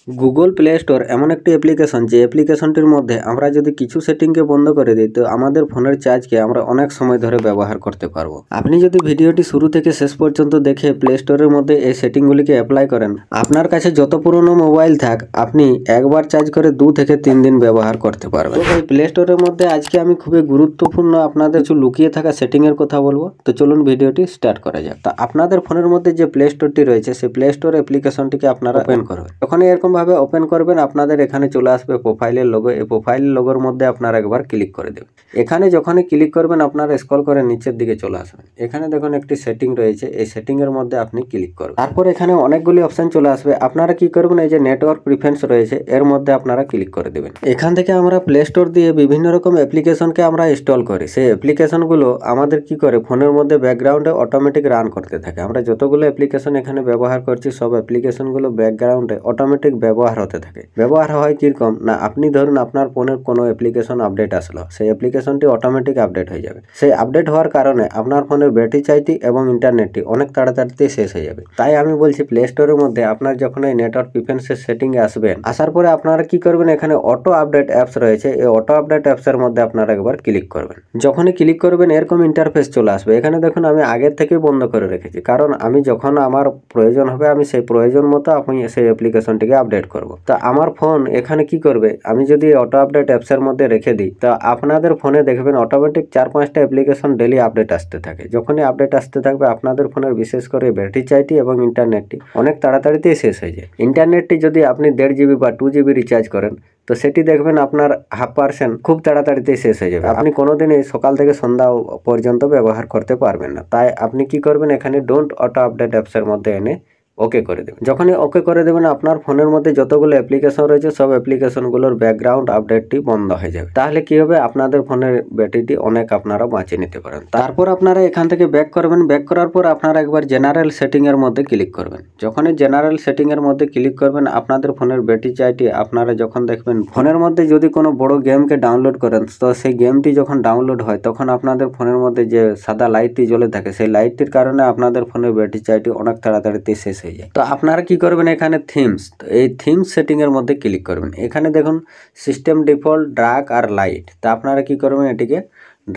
Google play store এমন একটি application যে অ্যাপ্লিকেশনটির মধ্যে আমরা যদি কিছু সেটিংকে বন্ধ করে দিই তো আমাদের ফোনের চার্জকে আমরা অনেক সময় ধরে ব্যবহার করতে পারবো। আপনি যদি ভিডিওটি শুরু থেকে শেষ পর্যন্ত দেখে প্লে স্টোরের মধ্যে এই সেটিংগুলিকে অ্যাপ্লাই করেন, আপনার কাছে যত পুরনো মোবাইল থাক আপনি একবার চার্জ করে 2 থেকে 3 দিন ব্যবহার করতে পারবেন। তো এই প্লে স্টোরের মধ্যে আজকে আমি খুবই গুরুত্বপূর্ণ আপনাদের কিছু লুকিয়ে থাকা সেটিংয়ের কথা বলবো। তো চলুন ভিডিওটি স্টার্ট করা যাক। তা আপনাদের ফোনের মধ্যে যে প্লে স্টোরটি রয়েছে সেই প্লে স্টোর অ্যাপ্লিকেশনটিকে আপনারা ওপেন করবেন। যখন এরকম ভাবে ওপেন করবেন আপনাদের এখানে চলে আসবে প্রোফাইলের লোগো। এই প্রোফাইলের লোগোর মধ্যে আপনারা একবার ক্লিক করে দেবেন। এখানে যখনই ক্লিক করবেন আপনারা স্ক্রল করে নিচের দিকে চলে আসবেন। এখানে দেখুন একটি সেটিং রয়েছে, এই সেটিং এর মধ্যে আপনি ক্লিক করবেন। তারপর এখানে অনেকগুলি অপশন চলে আসবে। আপনারা কি করবেন, এই যে নেটওয়ার্ক প্রিফারেন্স রয়েছে এর মধ্যে আপনারা ক্লিক করে দেবেন। এখান থেকে আমরা প্লে স্টোর দিয়ে বিভিন্ন রকম অ্যাপ্লিকেশনকে আমরা ইনস্টল করি। সেই অ্যাপ্লিকেশনগুলো আমাদের কি করে ফোনের মধ্যে ব্যাকগ্রাউন্ডে অটোমেটিক রান করতে থাকে। আমরা যতগুলো অ্যাপ্লিকেশন এখানে ব্যবহার করছি সব অ্যাপ্লিকেশনগুলো ব্যাকগ্রাউন্ডে অটোমেটিক ব্যবহার হতে থাকে। ব্যবহার হয় কিরকম না, আপনি ধরুন আপনার ফোনের কোনো অ্যাপ্লিকেশন আপডেট আসলো, সেই অ্যাপ্লিকেশনটি অটোমেটিক আপডেট হয়ে যাবে। সেই আপডেট হওয়ার কারণে আপনার ফোনের ব্যাটারি চাইটি এবং ইন্টারনেটটি অনেক তাড়াতাড়িতে শেষ হয়ে যাবে। তাই আমি বলছি প্লে স্টোরের মধ্যে আপনার যখন এই নেটওয়ার্ক প্রিফারেন্সের সেটিংয়ে আসবেন, আসার পরে আপনারা কি করবেন, এখানে অটো আপডেট অ্যাপস রয়েছে, এই অটো আপডেট অ্যাপসের মধ্যে আপনারা একবার ক্লিক করবেন। যখনই ক্লিক করবেন এরকম ইন্টারফেস চলে আসবে। এখানে দেখুন আমি আগের থেকে বন্ধ করে রেখেছি, কারণ আমি যখন আমার প্রয়োজন হবে আমি সেই প্রয়োজন মতো আমি সেই অ্যাপ্লিকেশনটিকে আপডেট করব। তো আমার ফোন এখানে কি করবে, আমি যদি অটো আপডেট অ্যাপসের মধ্যে রেখে দিই তো আপনাদের ফোনে দেখবেন অটোমেটিক 4-5টা অ্যাপ্লিকেশন ডেলি আপডেট আসতে থাকে। যখনই আপডেট আসতে থাকবে আপনাদের ফোনের বিশেষ করে ব্যাটারি চাইটি এবং ইন্টারনেটটি অনেক তাড়াতাড়িতেই শেষ হয়ে যায়। ইন্টারনেটটি যদি আপনি 1.5 GB বা 2 GB রিচার্জ করেন তো সেটি দেখবেন আপনার 0.5% খুব তাড়াতাড়িতেই শেষ হয়ে যাবে। আপনি কোনোদিনই সকাল থেকে সন্ধ্যা পর্যন্ত ব্যবহার করতে পারবেন না। তাই আপনি কি করবেন, এখানে ডোন্ট অটো আপডেট অ্যাপসের মধ্যে এনে ওকে করে দেবেন। যখনই ওকে করে দেবেন আপনার ফোনের মধ্যে যতগুলো অ্যাপ্লিকেশন রয়েছে সব অ্যাপ্লিকেশনগুলোর ব্যাকগ্রাউন্ড আপডেটটি বন্ধ হয়ে যাবে। তাহলে কি হবে, আপনাদের ফোনের ব্যাটারিটি অনেক আপনারা বাঁচিয়ে নিতে পারেন। তারপর আপনারা এখান থেকে ব্যাক করবেন। ব্যাক করার পর আপনারা একবার জেনারেল সেটিং এর মধ্যে ক্লিক করবেন। যখনই জেনারেল সেটিং এর মধ্যে ক্লিক করবেন আপনাদের ফোনের ব্যাটারি চাইটি আপনারা যখন দেখবেন ফোনের মধ্যে যদি কোনো বড় গেমকে ডাউনলোড করেন তো সেই গেমটি যখন ডাউনলোড হয় তখন আপনাদের ফোনের মধ্যে যে সাদা লাইটটি জ্বলে থাকে সেই লাইটটির কারণে আপনাদের ফোনের ব্যাটারি চাইটি অনেক তাড়াতাড়িতে শেষ হয়ে যায়। তো আপনারা কি করবেন, এখানে থিমস, এই থিমস সেটিং এর মধ্যে ক্লিক করবেন। এখানে দেখুন সিস্টেম ডিফল্ট ডার্ক আর লাইট। তো আপনারা কি করবেন, এটিকে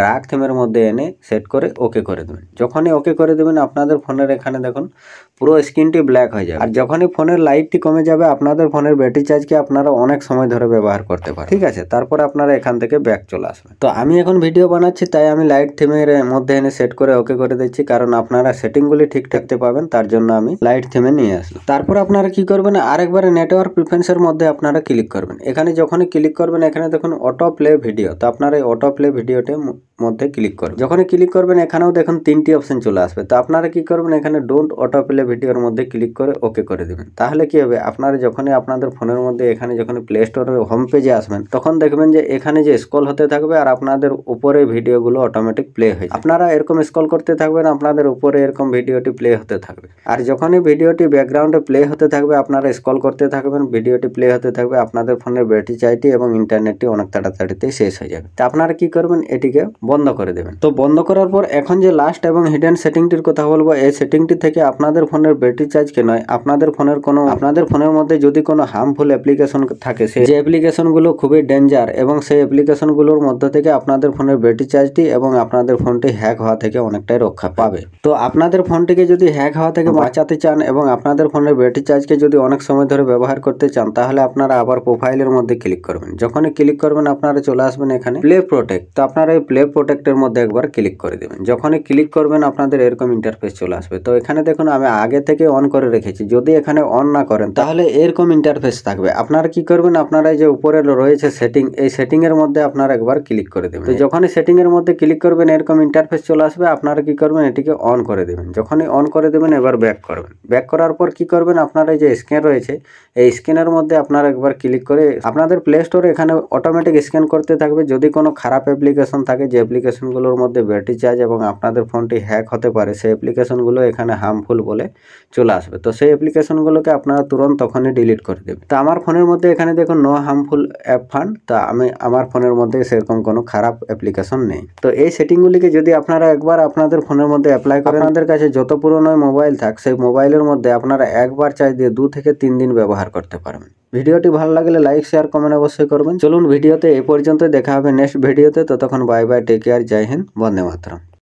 ডার্ক থিমের মধ্যে এনে সেট করে ওকে করে দেবেন। যখনই ওকে করে দেবেন আপনাদের ফোনের এখানে দেখুন পুরো স্ক্রিনটি ব্ল্যাক হয়ে যাবে। আর যখনই ফোনের লাইটটি কমে যাবে আপনাদের ফোনের ব্যাটারি চার্জকে আপনারা অনেক সময় ধরে ব্যবহার করতে পারেন। ঠিক আছে, তারপর আপনারা এখান থেকে ব্যাক চলে আসবেন। তো আমি এখন ভিডিও বানাচ্ছি তাই আমি লাইট থিমের মধ্যে এনে সেট করে ওকে করে দিচ্ছি, কারণ আপনারা সেটিংগুলি ঠিক থাকতে পাবেন তার জন্য আমি লাইট থিমে নিয়ে আসলাম। তারপর আপনারা কি করবেন, আরেকবার নেটওয়ার্ক প্রিফারেন্সের মধ্যে আপনারা ক্লিক করবেন। এখানে যখনই ক্লিক করবেন এখানে দেখুন অটো প্লে ভিডিও। তো আপনারা এই অটো প্লে ভিডিওটি মধ্যে ক্লিক করবেন। যখনই ক্লিক করবেন এখানেও দেখুন 3টি অপশন চলে আসবে। তো আপনারা কি করবেন, এখানে ডোন্ট অটো প্লে ভিডিওর মধ্যে ক্লিক করে ওকে করে দিবেন। তাহলে কি হবে, আপনারা যখনই আপনাদের ফোনের মধ্যে এখানে যখন প্লে স্টোরের হোম পেজে আসবেন তখন দেখবেন যে এখানে যে স্ক্রল হতে থাকবে আর আপনাদের উপরে ভিডিওগুলো অটোমেটিক প্লে হয়ে যাবে। আপনারা এরকম স্ক্রল করতে থাকবেন, আপনাদের উপরে এরকম ভিডিওটি প্লে হতে থাকবে। আর যখনই ভিডিওটি ব্যাকগ্রাউন্ডে প্লে হতে থাকবে আপনারা স্ক্রল করতে থাকবেন, ভিডিওটি প্লে হতে থাকবে, আপনাদের ফোনের ব্যাটারি চাইটি এবং ইন্টারনেটটি অনেক তাড়াতাড়িতে শেষ হয়ে যাবে। তো আপনারা কি করবেন, এটিকে বন্ধ করে দেবেন। তো বন্ধ করার পর এখন যে লাস্ট এবং হিডেন সেটিংটির কথা বলবো, এই সেটিংটি থেকে আপনাদের ফোনের ব্যাটারি চার্জকে নয়, আপনাদের ফোনের মধ্যে যদি কোনো হার্মফুল অ্যাপ্লিকেশন থাকে সেই যে অ্যাপ্লিকেশনগুলো খুবই ডেঞ্জার এবং সেই অ্যাপ্লিকেশনগুলোর মধ্যে থেকে আপনাদের ফোনের ব্যাটারি চার্জটি এবং আপনাদের ফোনটি হ্যাক হওয়া থেকে অনেকটাই রক্ষা পাবে। তো আপনাদের ফোনটিকে যদি হ্যাক হওয়া থেকে বাঁচাতে চান এবং আপনাদের ফোনের ব্যাটারি চার্জকে যদি অনেক সময় ধরে ব্যবহার করতে চান তাহলে আপনারা আবার প্রোফাইলের মধ্যে ক্লিক করবেন। যখনই ক্লিক করবেন আপনারা চলে আসবেন এখানে প্লে প্রোটেক্ট। তো আপনারা এই প্লে প্রোটেক্টের মধ্যে একবার ক্লিক করে দেবেন। যখনই ক্লিক করবেন আপনাদের এরকম ইন্টারফেস চলে আসবে। তো এখানে দেখুন আমি আগে থেকে অন করে রেখেছি, যদি এখানে অন না করেন তাহলে এরকম ইন্টারফেস থাকবে। আপনারা কি করবেন, আপনারা যে উপরে রয়েছে সেটিং, এই সেটিং এর মধ্যে আপনারা একবার ক্লিক করে দেবেন। তো যখনই সেটিং এর মধ্যে ক্লিক করবেন এরকম ইন্টারফেস চলে আসবে। আপনারা কি করবেন, এটিকে অন করে দেবেন। যখনই অন করে দেবেন এবার ব্যাক করবেন। ব্যাক করার পর কি করবেন, আপনারা যে স্ক্যান রয়েছে এই স্ক্যানের মধ্যে আপনারা একবার ক্লিক করে আপনাদের প্লে স্টোরে এখানে অটোমেটিক স্ক্যান করতে থাকবে। যদি কোনো খারাপ অ্যাপ্লিকেশন থাকে যে অ্যাপ্লিকেশনগুলোর মধ্যে ব্যাটারি চার্জ এবং আপনাদের ফোনটি হ্যাক হতে পারে সেই অ্যাপ্লিকেশনগুলো এখানে হার্মফুল বলে চলে আসবে। তো সেই অ্যাপ্লিকেশনগুলোকে আপনারা তুরন্ত তখনই ডিলিট করে দেবেন। তো আমার ফোনের মধ্যে এখানে দেখুন নো হার্মফুল অ্যাপ ফান্ড। তা আমার ফোনের মধ্যে সেরকম কোনো খারাপ অ্যাপ্লিকেশন নেই। তো এই সেটিংগুলিকে যদি আপনারা একবার আপনাদের ফোনের মধ্যে অ্যাপ্লাই করেন, আপনাদের কাছে যত পুরনো মোবাইল থাক সেই মোবাইলের মধ্যে আপনারা একবার চার্জ দিয়ে 2 থেকে 3 দিন ব্যবহার করতে পারবেন। ভিডিওটি ভালো লাগলে লাইক শেয়ার কমেন্ট অবশ্যই করবেন। চলুন ভিডিওতে এই পর্যন্ত, দেখা হবে নেক্সট ভিডিওতে। ততক্ষণ বাই বাই, টেক কেয়ার, জয় হিন্দ, বন্দে মাতরম।